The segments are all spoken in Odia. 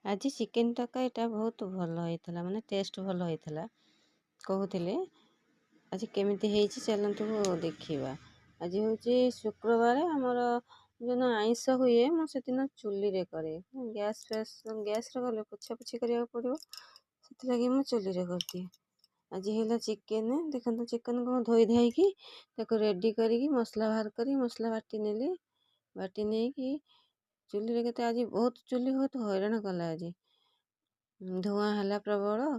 ଆଜି ଚିକେନ୍ ତରକାରୀଟା ବହୁତ ଭଲ ହେଇଥିଲା, ମାନେ ଟେଷ୍ଟ ଭଲ ହେଇଥିଲା। କହୁଥିଲେ ଆଜି କେମିତି ହେଇଛି ଚାଲନ୍ତୁ ଦେଖିବା। ଆଜି ହେଉଛି ଶୁକ୍ରବାର, ଆମର ଯେଉଁଦିନ ଆଇଁଷ ହୁଏ ମୁଁ ସେଦିନ ଚୁଲିରେ କରେ। ଗ୍ୟାସ୍ରେ ଗଲେ ପୋଛାପୋଛି କରିବାକୁ ପଡ଼ିବ, ସେଥିଲାଗି ମୁଁ ଚୁଲିରେ କରିଦିଏ। ଆଜି ହେଲା ଚିକେନ୍। ଦେଖନ୍ତୁ ଚିକେନ୍କୁ ମୁଁ ଧୋଇ ଧାଇକି ତାକୁ ରେଡ଼ି କରିକି ମସଲା ବାହାର କରି ମସଲା ବାଟି ନେଲି। ବାଟି ନେଇକି ଚୁଲିରେ ଆଜି ଚୁଲି ବହୁତ ହଇରାଣ କଲା। ଆଜି ଧୂଆଁ ହେଲା ପ୍ରବଳ।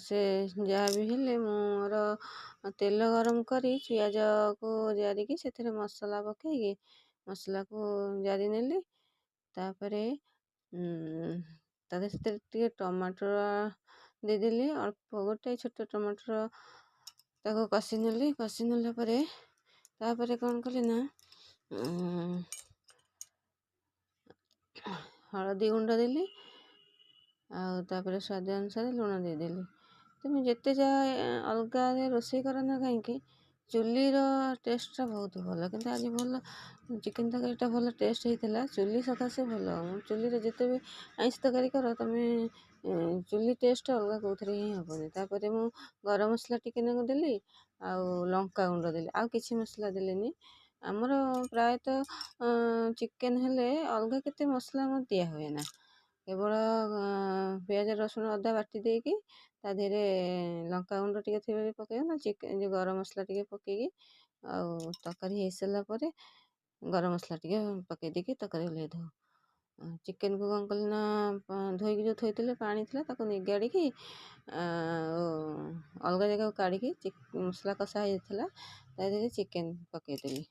ସେ ଯାହା ବି ହେଲେ ମୋର ତେଲ ଗରମ କରି ପିଆଜକୁ ଜାରିକି ସେଥିରେ ମସଲା ପକେଇକି ମସଲାକୁ ଜାରି ନେଲି। ତାପରେ ସେଥିରେ ଟିକେ ଟମାଟର ଦେଇଦେଲି, ଅଳ୍ପ ଗୋଟେ ଛୋଟ ଟମାଟର ତାକୁ କଷି ନେଲି। କଷି ନେଲା ପରେ ତାପରେ କ'ଣ କଲି ନା ହଳଦୀ ଗୁଣ୍ଡ ଦେଲି, ଆଉ ତାପରେ ସ୍ୱାଦ ଅନୁସାରେ ଲୁଣ ଦେଇଦେଲି। ତୁମେ ଯେତେ ଯାହା ଅଲଗାରେ ରୋଷେଇ କର ନା କାହିଁକି, ଚୁଲିର ଟେଷ୍ଟଟା ବହୁତ ଭଲ। କିନ୍ତୁ ଆଜି ଭଲ ଚିକେନ୍ ତରକାରୀଟା ଭଲ ଟେଷ୍ଟ ହେଇଥିଲା, ଚୁଲି ସକାଶେ ଭଲ। ଚୁଲିରେ ଯେତେ ବି ଆଇଁଷ ତରକାରୀ କର ତୁମେ ଚୁଲି ଟେଷ୍ଟ ଅଲଗା କେଉଁଥିରେ ହିଁ ହେବନି। ତାପରେ ମୁଁ ଗରମ ମସଲା ଟିକେ ନାକୁ ଦେଲି, ଆଉ ଲଙ୍କା ଗୁଣ୍ଡ ଦେଲି, ଆଉ କିଛି ମସଲା ଦେଲିନି। ଆମର ପ୍ରାୟତଃ ଚିକେନ୍ ହେଲେ ଅଲଗା କେତେ ମସଲା ଆମର ଦିଆ ହୁଏ ନା, କେବଳ ପିଆଜ ରସୁଣ ଅଦା ବାଟି ଦେଇକି ତା ଦେହରେ ଲଙ୍କାଗୁଣ୍ଡ ଟିକେ ଥିବ ପକାଇବା, ନା ଚିକେନ୍ ଗରମ ମସଲା ଟିକେ ପକେଇକି, ଆଉ ତରକାରୀ ହେଇସାରିଲା ପରେ ଗରମ ମସଲା ଟିକେ ପକେଇ ଦେଇକି ତରକାରୀ ଓହ୍ଲେଇ ଦେଉ। ଚିକେନ୍କୁ କ'ଣ କଲି ନା ଧୋଇକି ଯେଉଁ ଥୋଇଥିଲେ ପାଣି ଥିଲା ତାକୁ ନିଗାଡ଼ିକି ଅଲଗା ଜାଗାକୁ କାଢ଼ିକି ମସଲା କଷା ହେଇଥିଲା ତା ଦେହରେ ଚିକେନ୍ ପକେଇଦେଲି।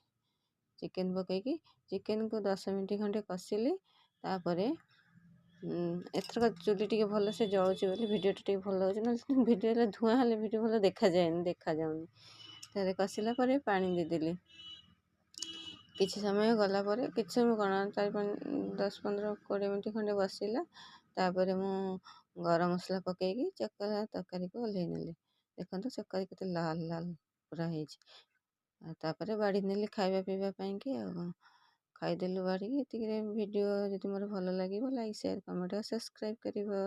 ଚିକେନ୍ ପକେଇକି ଚିକେନ୍କୁ 10 ମିନିଟ୍ ଖଣ୍ଡେ କଷିଲି। ତାପରେ ଏଥରକ ଚୁଲି ଟିକେ ଭଲସେ ଜଳୁଛି ବୋଲି ଭିଡ଼ିଓଟା ଟିକେ ଭଲ ହେଉଛି, ନହେଲେ ଭିଡ଼ିଓରେ ଧୂଆଁ ହେଲେ ଭିଡ଼ିଓ ଭଲ ଦେଖାଯାଉନି। ତାପରେ କଷିଲା ପରେ ପାଣି ଦେଇଦେଲି। କିଛି ସମୟ ଗଲା ପରେ, କିଛି ସମୟ କ'ଣ 10, 15, 20 ମିନିଟ୍ ଖଣ୍ଡେ ବସିଲା। ତାପରେ ମୁଁ ଗରମ ମସଲା ପକେଇକି ତରକାରୀକୁ ଓହ୍ଲେଇ ନେଲି। ଦେଖନ୍ତୁ ତରକାରୀ କେତେ ଲାଲ ଲାଲ ପୁରା ହେଇଛି। ଆଉ ତାପରେ ବାଢ଼ି ନେଲି ଖାଇବା ପିଇବା ପାଇଁକି। ଆଉ ଖାଇଦେଲୁ ବାଢ଼ିକି। ଏତିକିରେ ଭିଡ଼ିଓ ଯଦି ମୋର ଭଲ ଲାଗିବ ଲାଇକ୍, ସେୟାର, କମେଣ୍ଟ, ସବସ୍କ୍ରାଇବ୍ କରିବ।